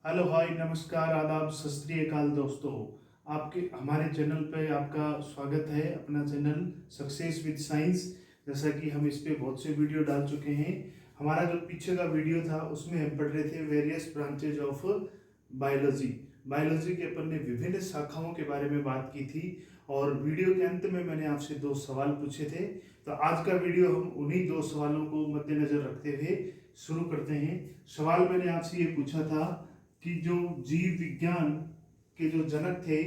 Hello hi नमस्कार आदाब सत श्री अकाल दोस्तों। आपके हमारे चैनल पे आपका स्वागत है। अपना चैनल सक्सेस विद साइंस। जैसा कि हम इस पे बहुत से वीडियो डाल चुके हैं। हमारा जो पीछे का वीडियो था उसमें हम पढ़ रहे थे various branches of biology. Biology के अपन ने विभिन्न शाखाओं के बारे में बात की थी और वीडियो के अंत में मैंने आपसे 2 सवाल पूछे थे। तो आज का वीडियो हम उन्हीं 2 सवालों को मद्देनजर रखते हुए शुरू करते हैं। सवाल मैंने आपसे ये पूछा था कि जो जीव विज्ञान के जो जनक थे,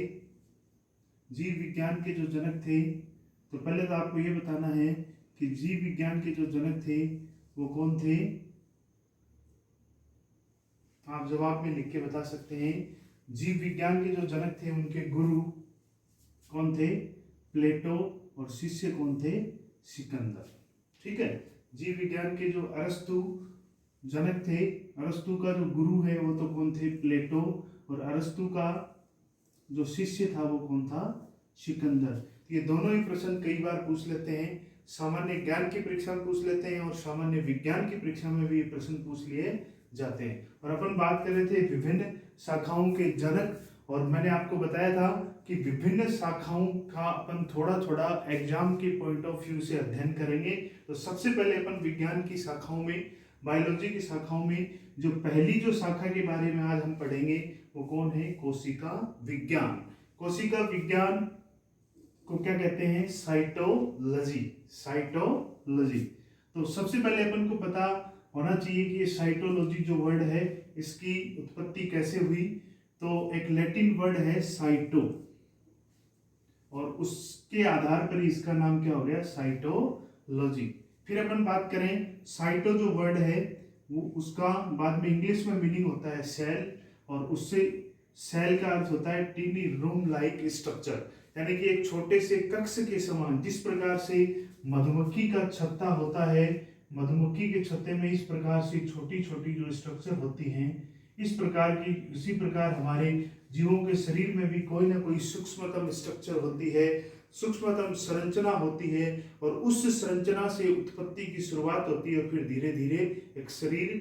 जीव विज्ञान के जो जनक थे, तो पहले तो आपको ये बताना है कि जीव विज्ञान के जो जनक थे वो कौन थे। आप जवाब में लिख के बता सकते हैं। जीव विज्ञान के जो जनक थे उनके गुरु कौन थे? प्लेटो। और शिष्य कौन थे? सिकंदर। ठीक है। जीव विज्ञान के जो अरस्तु जनक थे, अरस्तु का जो गुरु है वो तो कौन थे? प्लेटो। और अरस्तु का जो शिष्य था वो कौन था? सिकंदर। ये दोनों ही प्रश्न कई बार पूछ लेते हैं। सामान्य ज्ञान की परीक्षा में पूछ लेते हैं और सामान्य विज्ञान की परीक्षा में भी ये प्रश्न पूछ लिए जाते हैं। और अपन बात कर रहे थे विभिन्न शाखाओं के जनक, और मैंने आपको बताया था कि विभिन्न शाखाओं का अपन थोड़ा थोड़ा एग्जाम के पॉइंट ऑफ व्यू से अध्ययन करेंगे। तो सबसे पहले अपन विज्ञान की शाखाओं में, बायोलॉजी की शाखाओं में जो पहली जो शाखा के बारे में आज हम पढ़ेंगे वो कौन है? कोशिका विज्ञान। कोशिका विज्ञान को क्या कहते हैं? साइटोलॉजी। साइटोलॉजी। तो सबसे पहले अपन को पता होना चाहिए कि ये साइटोलॉजी जो वर्ड है इसकी उत्पत्ति कैसे हुई। तो एक लैटिन वर्ड है साइटो, और उसके आधार पर इसका नाम क्या हो गया? साइटोलॉजी। फिर अपन बात करें, साइटो जो वर्ड है वो उसका बाद में इंग्लिश में मीनिंग होता है सेल, और उससे सेल का अर्थ होता है टीनी रूम लाइक स्ट्रक्चर, यानी कि एक छोटे से कक्ष के समान। जिस प्रकार से मधुमक्खी का छत्ता होता है, मधुमक्खी के छत्ते में इस प्रकार से छोटी छोटी जो स्ट्रक्चर होती हैं, इस प्रकार की, इसी प्रकार हमारे जीवों के शरीर में भी कोई ना कोई सूक्ष्मतम स्ट्रक्चर होती है, सूक्ष्मतम संरचना होती है, और उस संरचना से उत्पत्ति की शुरुआत होती है और फिर धीरे धीरे एक शरीर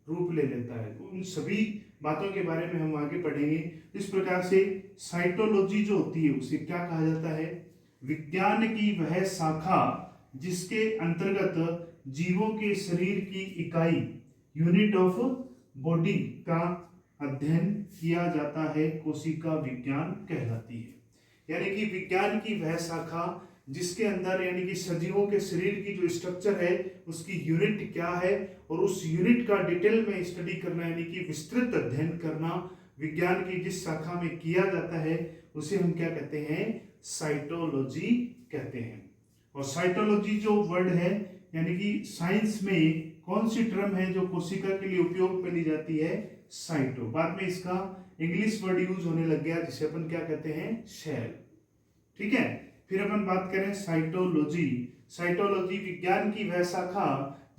रूप ले लेता है। तो उन सभी बातों के बारे में हम आगे पढ़ेंगे। इस प्रकार से साइटोलॉजी जो होती है उसे क्या कहा जाता है? विज्ञान की वह शाखा जिसके अंतर्गत जीवों के शरीर की इकाई, यूनिट ऑफ बॉडी का अध्ययन किया जाता है, कोशिका विज्ञान कहलाती है। यानी कि विज्ञान की वह शाखा जिसके अंदर, यानी कि सजीवों के शरीर की जो स्ट्रक्चर है उसकी यूनिट क्या है और उस यूनिट का डिटेल में स्टडी करना, यानी कि विस्तृत अध्ययन करना विज्ञान की जिस शाखा में किया जाता है उसे हम क्या कहते हैं? साइटोलॉजी कहते हैं। और साइटोलॉजी जो वर्ड है, यानी कि साइंस में कौन सी टर्म है जो कोशिका के लिए उपयोग में ली जाती है? साइटो। बाद में इसका इंग्लिश वर्ड यूज होने लग गया जिसे अपन क्या कहते हैं? सेल। ठीक है। फिर अपन बात करें साइटोलॉजी। साइटोलॉजी विज्ञान की वह शाखा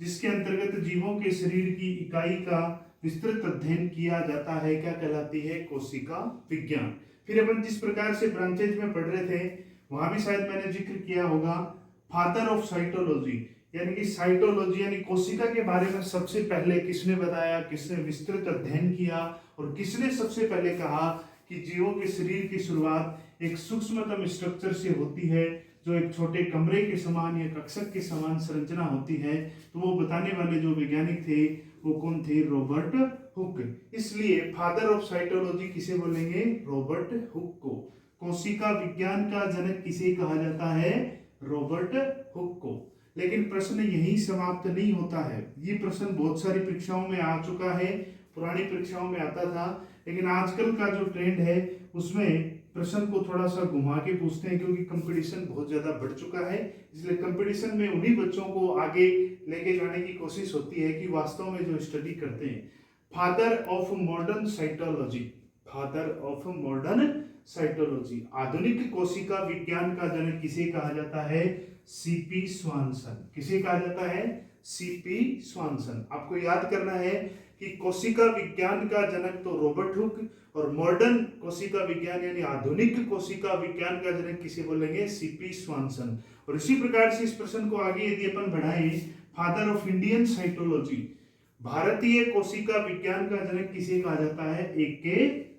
जिसके अंतर्गत जीवों के शरीर की इकाई का विस्तृत अध्ययन किया जाता है, क्या कहलाती है? कोशिका विज्ञान। फिर अपन जिस प्रकार से ब्रांचेज में पढ़ रहे थे वहां भी शायद मैंने जिक्र किया होगा, फादर ऑफ साइटोलॉजी, यानी कि साइटोलॉजी यानी कोशिका के बारे में सबसे पहले किसने बताया, किसने विस्तृत अध्ययन किया, और किसने सबसे पहले कहा कि जीवों के शरीर की शुरुआत एक सूक्ष्मतम स्ट्रक्चर से होती है जो एक छोटे कमरे के समान या कक्षक के समान संरचना होती है। तो वो बताने वाले जो वैज्ञानिक थे वो कौन थे? Robert Hooke. इसलिए फादर ऑफ साइटोलॉजी किसे बोलेंगे? रॉबर्ट हुक को। कोशिका विज्ञान का जनक किसे कहा जाता है? रॉबर्ट हुक को। लेकिन प्रश्न यही समाप्त नहीं होता है। ये प्रश्न बहुत सारी परीक्षाओं में आ चुका है, पुरानी परीक्षाओं में आता था, लेकिन आजकल का जो ट्रेंड है उसमें प्रश्न को थोड़ा सा घुमा के पूछते हैं, क्योंकि कंपटीशन बहुत ज्यादा बढ़ चुका है। इसलिए कंपटीशन में उन्हीं बच्चों को आगे लेके जाने की कोशिश होती है कि वास्तव में जो स्टडी करते हैं। Father of modern cytology, father of modern cytology, आधुनिक कोशिका विज्ञान का जनक किसे कहा जाता है? सीपी स्वानसन। किसे कहा जाता है? सीपी स्वानसन। आपको याद करना है कि कोशिका विज्ञान का जनक तो रॉबर्ट हुक, और मॉडर्न कोशिका विज्ञान यानी आधुनिक कोशिका विज्ञान का जनक किसे बोलेंगे? सीपी स्वानसन। और इसी प्रकार से इस प्रश्न को आगे यदि अपन बढ़ाएं, फादर ऑफ इंडियन साइटोलॉजी, भारतीय कोशिका विज्ञान का जनक किसे कहा जाता है? A.K.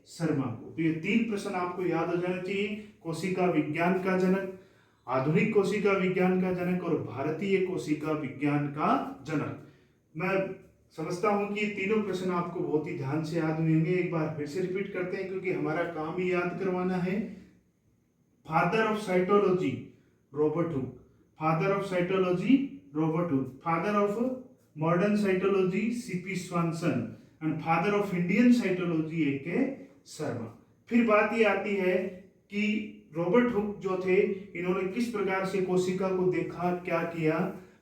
शर्मा को। तो ये 3 प्रश्न आपको याद हो जाना चाहिए। कोशिका विज्ञान का जनक, आधुनिक कोशिका विज्ञान का जनक और भारतीय कोशिका विज्ञान का जनक। मैं समझता हूं कि ये तीनों प्रश्न आपको बहुत ही ध्यान से याद होंगे। एक बार फिर से रिपीट करते हैं क्योंकि हमारा काम ही याद करवाना है। Father of cytology Robert Hooke, father of cytology Robert Hooke, father of modern cytology CP स्वानसन and father of Indian cytology A.K. Sharma. फिर बात ये आती है कि रॉबर्ट हुक जो थे, इन्होंने किस प्रकार से कोशिका को देखा, क्या किया।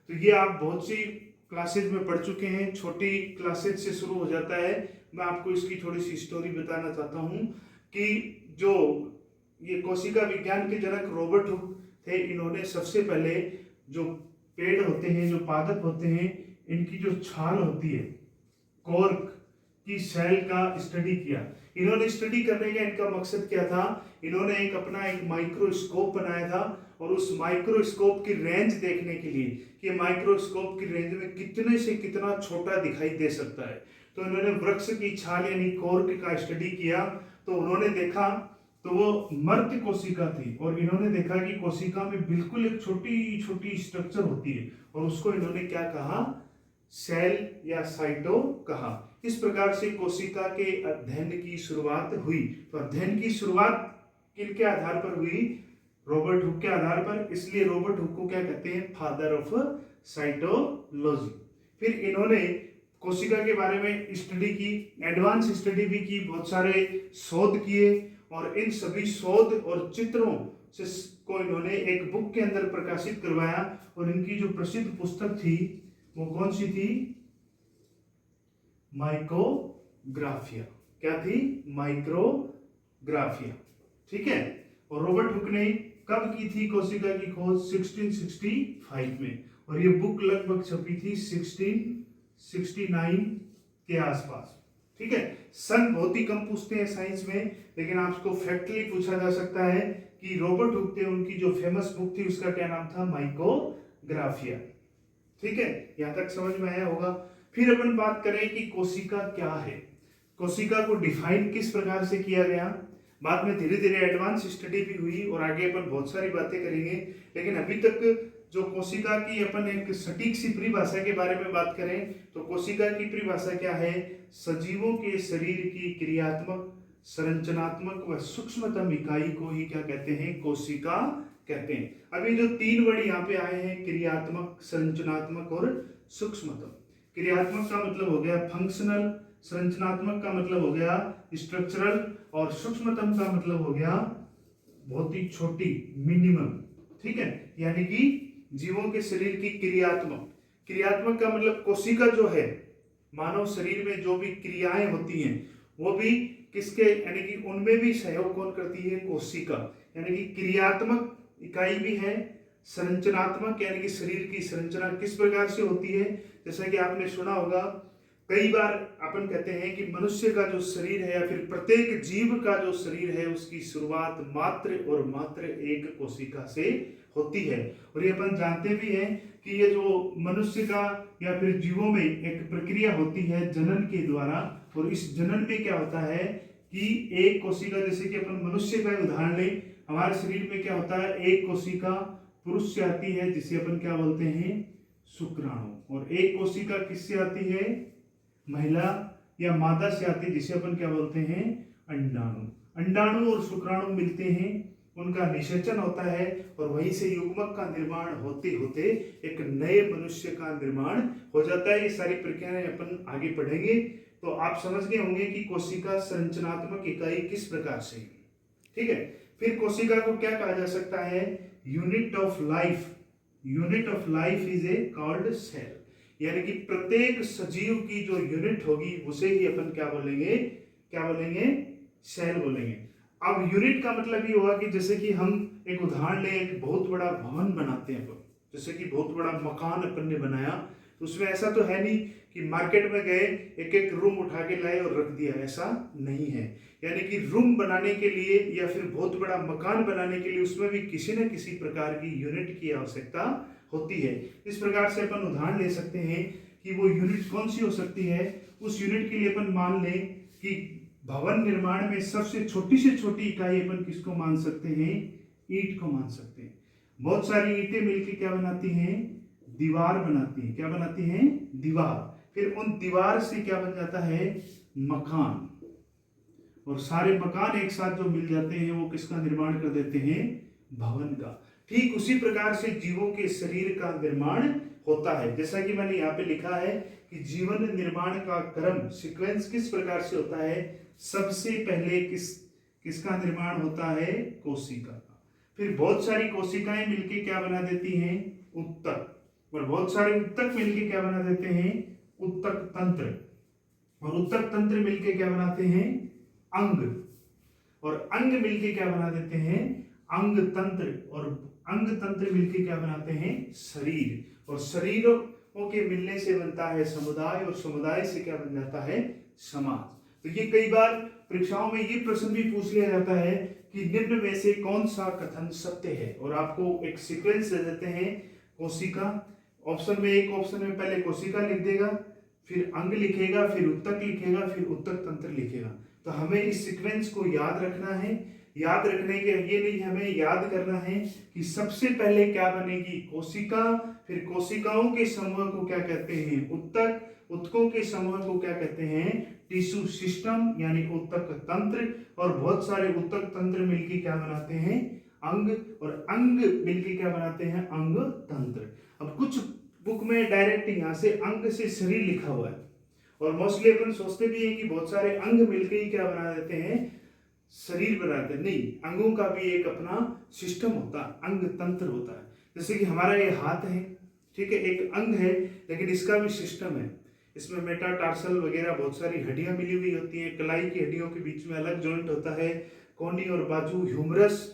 तो ये आप बहुत सी क्लासेज में पढ़ चुके हैं, छोटी क्लासेज से शुरू हो जाता है। मैं आपको इसकी थोड़ी सी स्टोरी बताना चाहता हूँ कि जो ये कोशिका विज्ञान के जनक रॉबर्ट हुक थे, इन्होंने सबसे पहले जो पेड़ होते हैं, जो पादप होते हैं, इनकी जो छाल होती है, कॉर्क की सेल का स्टडी किया। इन्होंने स्टडी करने का इनका मकसद क्या था? इन्होंने एक माइक्रोस्कोप बनाया था और उस माइक्रोस्कोप की रेंज देखने के लिए कि माइक्रोस्कोप की रेंज में कितने से कितना छोटा दिखाई दे सकता है, तो इन्होंने वृक्ष की छाल यानी कॉर्क का स्टडी किया। तो उन्होंने देखा तो वो मर्त्य कोशिका थी और इन्होंने देखा कि कोशिका में बिल्कुल एक छोटी छोटी स्ट्रक्चर होती है और उसको इन्होंने क्या कहा? सेल या साइटो कहा। इस प्रकार से कोशिका के अध्ययन की शुरुआत हुई। तो अध्ययन की शुरुआत किनके आधार पर हुई? रॉबर्ट हुक के आधार पर। इसलिए रॉबर्ट हुक को क्या कहते हैं? Father of cytology. फिर इन्होंने कोशिका के बारे में स्टडी की, एडवांस स्टडी भी की, बहुत सारे शोध किए और इन सभी शोध और चित्रों से को इन्होंने एक बुक के अंदर प्रकाशित करवाया। और इनकी जो प्रसिद्ध पुस्तक थी वो कौन सी थी? माइक्रोग्राफिया। क्या थी? माइक्रोग्राफिया। ठीक है। और रॉबर्ट हुक ने कब की थी कोशिका की खोज? 1665 में। और ये बुक लगभग छपी थी 1669 के आसपास। ठीक है। सन बहुत ही कम पूछते हैं साइंस में, लेकिन आपको फैक्टली पूछा जा सकता है कि रॉबर्ट हुक थे, उनकी जो फेमस बुक थी उसका क्या नाम था? माइक्रोग्राफिया। ठीक है, यहां तक समझ में आया होगा। फिर अपन बात करें कि कोशिका क्या है, कोशिका को डिफाइन किस प्रकार से किया गया। बाद में धीरे धीरे एडवांस स्टडी भी हुई और आगे अपन बहुत सारी बातें करेंगे, लेकिन अभी तक जो कोशिका की अपन एक सटीक सी परिभाषा के बारे में बात करें तो कोशिका की परिभाषा क्या है? सजीवों के शरीर की क्रियात्मक, संरचनात्मक व सूक्ष्मतम इकाई को ही क्या कहते हैं? कोशिका कहते हैं। अभी जो 3 वर्ड यहाँ पे आए हैं, क्रियात्मक, संरचनात्मक और सूक्ष्मतम। क्रियात्मक का मतलब हो गया फंक्शनल, संरचनात्मक का मतलब हो गया स्ट्रक्चरल और सूक्ष्मतम का मतलब हो गया बहुत ही छोटी, मिनिमम। ठीक है, यानी कि जीवों के शरीर की क्रियात्मक, क्रियात्मक का मतलब कोशिका जो है, मानव शरीर में जो भी क्रियाएं होती हैं वो भी किसके, यानी कि उनमें भी सहयोग कौन करती है? कोशिका। यानी कि क्रियात्मक इकाई भी है, संरचनात्मक यानी कि शरीर की संरचना किस प्रकार से होती है। जैसा कि आपने सुना होगा, कई बार अपन कहते हैं कि मनुष्य का जो शरीर है या फिर प्रत्येक जीव का जो शरीर है उसकी शुरुआत मात्र और मात्र एक कोशिका से होती है। और ये अपन जानते भी हैं कि ये जो मनुष्य का या फिर जीवों में एक प्रक्रिया होती है जनन के द्वारा, और इस जनन में क्या होता है कि एक कोशिका, जैसे कि अपन मनुष्य का उदाहरण लें, हमारे शरीर में क्या होता है? एक कोशिका पुरुष से आती है जिसे अपन क्या बोलते हैं? शुक्राणु। और एक कोशिका किससे आती है? महिला या मादा से आती है जिसे अपन क्या बोलते हैं? अंडाणु। अंडाणु और शुक्राणु मिलते हैं, उनका निषेचन होता है और वहीं से युग्मक का निर्माण होते होते एक नए मनुष्य का निर्माण हो जाता है। ये सारी प्रक्रियाएं अपन आगे पढ़ेंगे तो आप समझ गए होंगे कि कोशिका संरचनात्मक इकाई किस प्रकार से। ठीक है, फिर कोशिका को क्या कहा जा सकता है? Unit of life. Unit of life is a called cell, यानी कि प्रत्येक सजीव की जो यूनिट होगी उसे ही अपन क्या बोलेंगे? क्या बोलेंगे? सेल बोलेंगे। अब यूनिट का मतलब ये हुआ कि जैसे कि हम एक उदाहरण लें, एक बहुत बड़ा भवन बनाते हैं अपन, जैसे कि बहुत बड़ा मकान अपन ने बनाया, तो उसमें ऐसा तो है नहीं कि मार्केट में गए एक एक रूम उठा के लाए और रख दिया, ऐसा नहीं है। यानी कि रूम बनाने के लिए या फिर बहुत बड़ा मकान बनाने के लिए उसमें भी किसी न किसी प्रकार की यूनिट की आवश्यकता होती है। इस प्रकार से अपन उदाहरण ले सकते हैं कि वो यूनिट कौन सी हो सकती है। उस यूनिट के लिए अपन मान लें कि भवन निर्माण में सबसे छोटी से छोटी इकाई अपन किसको मान सकते हैं, ईंट को मान सकते हैं। बहुत सारी ईंटें मिलकर क्या बनाती हैं, दीवार बनाती हैं। क्या बनाती हैं, दीवार। फिर उन दीवार से क्या बन जाता है, मकान। और सारे मकान एक साथ जो मिल जाते हैं वो किसका निर्माण कर देते हैं, भवन का। ठीक उसी प्रकार से जीवों के शरीर का निर्माण होता है। जैसा कि मैंने यहाँ पे लिखा है कि जीवन निर्माण का क्रम, सीक्वेंस किस प्रकार से होता है। सबसे पहले किसका निर्माण होता है, कोशिका का। फिर बहुत सारी कोशिकाएं मिलके क्या बना देती हैं, उत्तक। और बहुत सारे उत्तक मिलके क्या बना देते हैं, उत्तक तंत्र। और उत्तक तंत्र मिलके क्या बनाते हैं, अंग। और अंग मिलके क्या बना देते हैं, अंग तंत्र। और अंग तंत्र मिलके क्या बनाते हैं, शरीर। और शरीरों के मिलने से बनता है समुदाय। और समुदाय से क्या बन जाता है, समाज। तो ये कई बार परीक्षाओं में ये प्रश्न भी पूछ लिया जाता है कि निम्न में से कौन सा कथन सत्य है। और आपको एक सीक्वेंस दे देते हैं, कोशिका ऑप्शन में, एक ऑप्शन में पहले कोशिका लिख देगा, फिर अंग लिखेगा, फिर उत्तक लिखेगा, फिर उत्तक तंत्र लिखेगा। तो हमें इस सीक्वेंस को याद रखना है। याद रखने के ये नहीं, हमें याद करना है कि सबसे पहले क्या बनेगी, कोशिका। फिर कोशिकाओं के समूह को क्या कहते हैं, उत्तक। उत्तकों के समूह को क्या कहते हैं, टिश्यू सिस्टम यानी उत्तक तंत्र। और बहुत सारे उत्तक तंत्र मिलकर क्या बनाते हैं, अंग। और अंग मिलकर क्या बनाते हैं, अंग तंत्र। अब कुछ बुक में डायरेक्ट यहाँ से अंग से शरीर लिखा हुआ है। और मोस्टली अपन सोचते भी हैं कि बहुत सारे अंग मिलकर ही क्या बना देते हैं, शरीर बनाते हैं। नहीं, अंगों का भी एक अपना सिस्टम होता है, अंग तंत्र होता है। जैसे कि हमारा ये हाथ है, ठीक है, एक अंग है, लेकिन इसका भी सिस्टम है। इसमें मेटाटार्सल वगैरह बहुत सारी हड्डियां मिली हुई होती हैं। कलाई की हड्डियों के बीच में अलग जॉइंट होता है, कोहनी और बाजू ह्यूमरस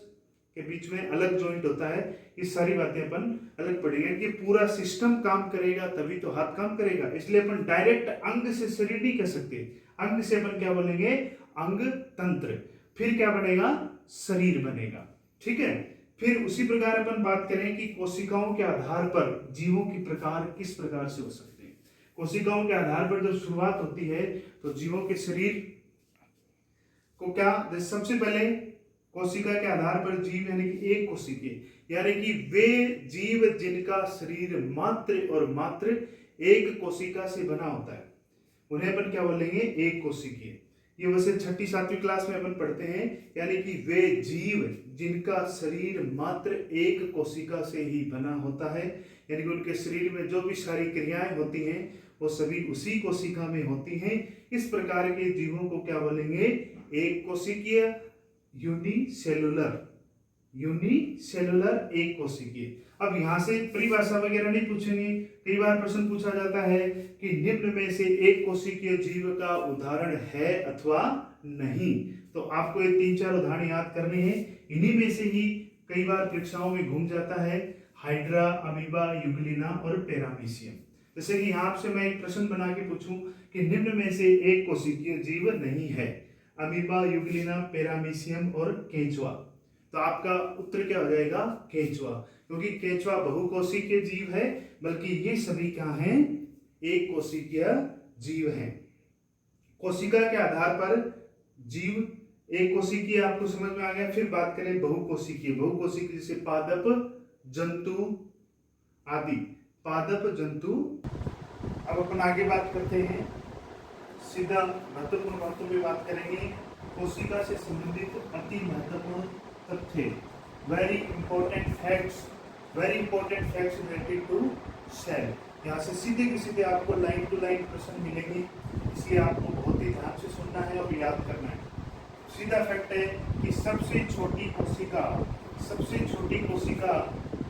के बीच में अलग जॉइंट होता है। ये सारी बातें अपन अलग पढ़ेंगे कि पूरा सिस्टम काम करेगा तभी तो हाथ काम करेगा। इसलिए अपन डायरेक्ट अंग से शरीर नहीं कह सकते। अंग से अपन क्या बोलेंगे, अंग तंत्र। फिर क्या बनेगा, शरीर बनेगा। ठीक है। फिर उसी प्रकार अपन बात करें कि कोशिकाओं के आधार पर जीवों की प्रकार किस प्रकार से हो सकते हैं। कोशिकाओं के आधार पर जब शुरुआत होती है तो जीवों के शरीर को क्या, सबसे पहले कोशिका के आधार पर जीव यानी कि एक कोशिकीय, यानी कि वे जीव जिनका शरीर मात्र और मात्र एक कोशिका से बना होता है, उन्हें अपन क्या बोलेंगे, एक कोशिकीय। ये वैसे 6ठी 7वीं क्लास में अपन पढ़ते हैं। यानी कि वे जीव जिनका शरीर मात्र एक कोशिका से ही बना होता है, यानी कि उनके शरीर में जो भी सारी क्रियाएं होती हैं वो सभी उसी कोशिका में होती हैं। इस प्रकार के जीवों को क्या बोलेंगे, एक कोशिकीय, यूनिसेलुलर। यूनिसेलुलर एक कोशिकीय। अब यहाँ से परिभाषा वगैरह नहीं पूछेंगे। कई बार प्रश्न पूछा जाता है कि निम्न में से एक कोशिकीय जीव का उदाहरण है अथवा नहीं। तो आपको ये 3-4 उदाहरण याद करने हैं। इन्हीं में से ही कई बार परीक्षाओं में घूम जाता है, हाइड्रा, अमीबा, यूग्लिना और पैरामीशियम। जैसे कि यहाँ से मैं एक प्रश्न बना के पूछूं कि निम्न में से एक कोशिकीय जीव नहीं है, अमीबा, यूग्लिना, पैरामीशियम और केंचुआ। तो आपका उत्तर क्या हो जाएगा, केंचुआ। क्योंकि केंचुआ बहुकोशिकीय जीव है, बल्कि ये सभी क्या हैं, एक कोशिकीय जीव हैं। कोशिका के आधार पर जीव एक कोशिकीय आपको समझ में आ गया। फिर बात करें बहुकोशिकीय। बहुकोशिकीय जैसे पादप, जंतु आदि। पादप, जंतु। अब अपन आगे बात करते हैं, सीधा महत्वपूर्ण बातों पे बात करेंगे। कोशिका से संबंधित अति महत्वपूर्ण तथ्य, very important facts related to cell. यहाँ से सीधे के सीधे आपको लाइन टू लाइन प्रश्न मिलेंगे, इसलिए आपको बहुत ही ध्यान से सुनना है और याद करना है। सीधा फैक्ट है कि सबसे छोटी कोशिका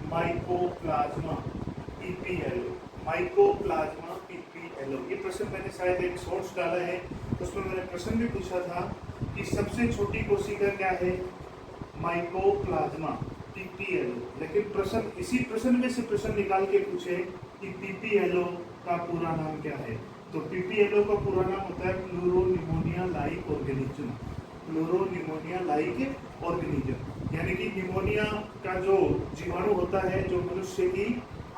माइकोप्लाज्मा पीपीएलओ। Mycoplasma PPLO. ये प्रश्न मैंने शायद एक शॉर्ट्स डाला है, उसमें मैंने प्रश्न भी पूछा था कि सबसे छोटी कोशिका क्या है, माइकोप्लाज्मा पीपीएलओ। लेकिन प्रश्न, इसी प्रश्न में से प्रश्न निकाल के पूछे कि पीपीएलओ का पूरा नाम क्या है। तो पीपीएलओ का पूरा नाम होता है pleuropneumonia like organism. Pleuropneumonia like organism यानी कि निमोनिया का जो जीवाणु होता है, जो मनुष्य की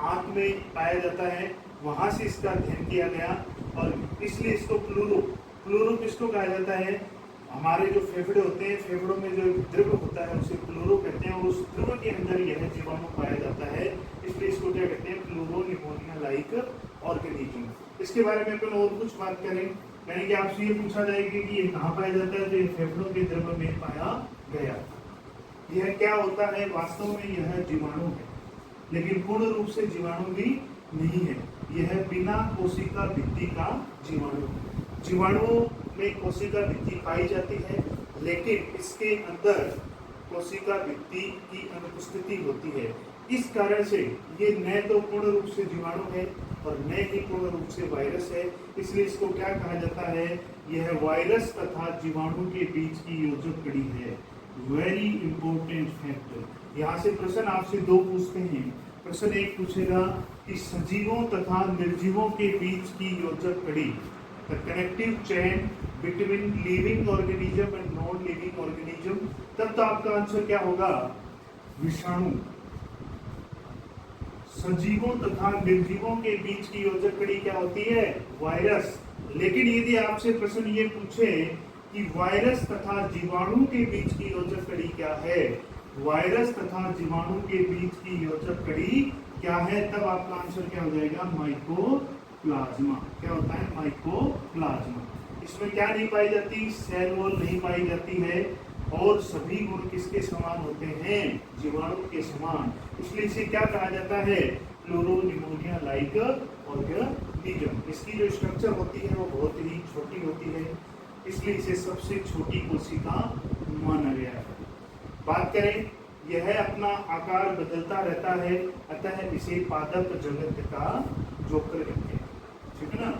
आंत में पाया जाता है, वहां से इसका अध्ययन किया गया और इसलिए इसको प्लूरो किसको कहा जाता है? हमारे जो फेफड़े होते हैं, फेफड़ों में जो द्रव होता है उसे प्लूरो कहते हैं और उस द्रव के अंदर यह जीवाणु पाया जाता है, इसलिए इसको क्या कहते हैं? Pleuro pneumonia like organism. इसके बारे में अपन और कुछ बात करें, यानी कि आपसे ये पूछा जाएगा कि ये कहाँ पाया जाता है, तो ये फेफड़ों के द्रव में पाया गया। यह क्या होता है? वास्तव में यह जीवाणु है, लेकिन पूर्ण रूप से जीवाणु भी नहीं है। यह बिना कोशिका भित्ति का जीवाणु है। जीवाणुओं में कोशिका भित्ति पाई जाती है, लेकिन इसके अंदर कोशिका भित्ति की अनुपस्थिति होती है। इस कारण से ये न तो पूर्ण रूप से जीवाणु है और न ही पूर्ण रूप से वायरस है, इसलिए इसको क्या कहा जाता है? यह वायरस तथा जीवाणु के बीच की योजक कड़ी है। Very important factor. यहाँ से प्रश्न आपसे दो पूछते हैं। प्रश्न एक पूछेगा कि सजीवों तथा निर्जीवों के बीच की योजक कड़ी, the connective chain between living organism and non living organism, तब तो आपका आंसर क्या होगा? विषाणु। सजीवों तथा निर्जीवों के बीच की योजक कड़ी क्या होती है? वायरस। लेकिन यदि आपसे प्रश्न ये पूछे कि वायरस तथा जीवाणु के बीच की योजक कड़ी क्या है, वायरस तथा जीवाणु के बीच की योजक कड़ी क्या है, तब आपका आंसर क्या हो जाएगा? माइकोप्लाज्मा। क्या होता है? माइकोप्लाज्मा। इसमें क्या नहीं पाई जाती? सेल वॉल नहीं पाई जाती है और सभी गुण किसके समान होते हैं? जीवाणु के समान। इसलिए इसे क्या कहा जाता है? Pleuro pneumonia like organism. इसकी जो स्ट्रक्चर होती है वो बहुत ही छोटी होती है, इसलिए इसे सबसे छोटी कोशिका माना गया है। बात करें, यह अपना आकार बदलता रहता है, अतः इसे पादप जगत का जोकर कहते हैं। ठीक है ना?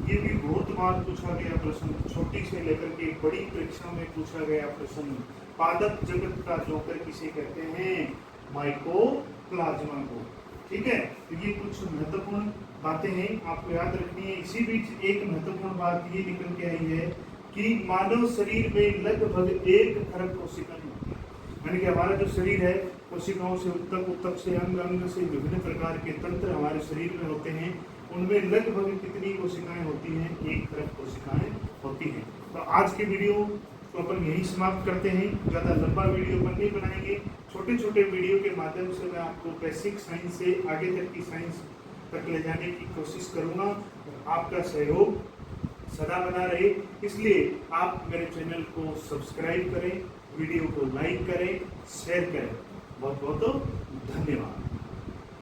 ये भी बहुत बार पूछा गया प्रश्न, छोटी से लेकर के बड़ी परीक्षा में पूछा गया प्रश्न। पादप जगत का जोकर किसे कहते हैं? माइकोप्लाज्मा को। ठीक है, तो ये कुछ महत्वपूर्ण बातें हैं, आपको याद रखनी है। इसी बीच एक महत्वपूर्ण बात ये निकल के आई है कि मानव शरीर में लगभग 1 खरब कोशिकाएं होती है। यानी कि हमारा जो शरीर है, कोशिकाओं से उत्तक से अंग से विभिन्न प्रकार के तंत्र हमारे शरीर में होते हैं। उनमें लगभग कितनी कोशिकाएं होती हैं? 1 खरब कोशिकाएं होती हैं। तो आज के वीडियो को अपन यही समाप्त करते हैं। ज़्यादा लंबा वीडियो अपन नहीं बनाएंगे, छोटे छोटे वीडियो के माध्यम से मैं आपको बेसिक साइंस से आगे तक की साइंस तक ले जाने की कोशिश करूँगा। आपका सहयोग सदा बना रहे, इसलिए आप मेरे चैनल को सब्सक्राइब करें, वीडियो को लाइक करें, शेयर करें। बहुत बहुत धन्यवाद।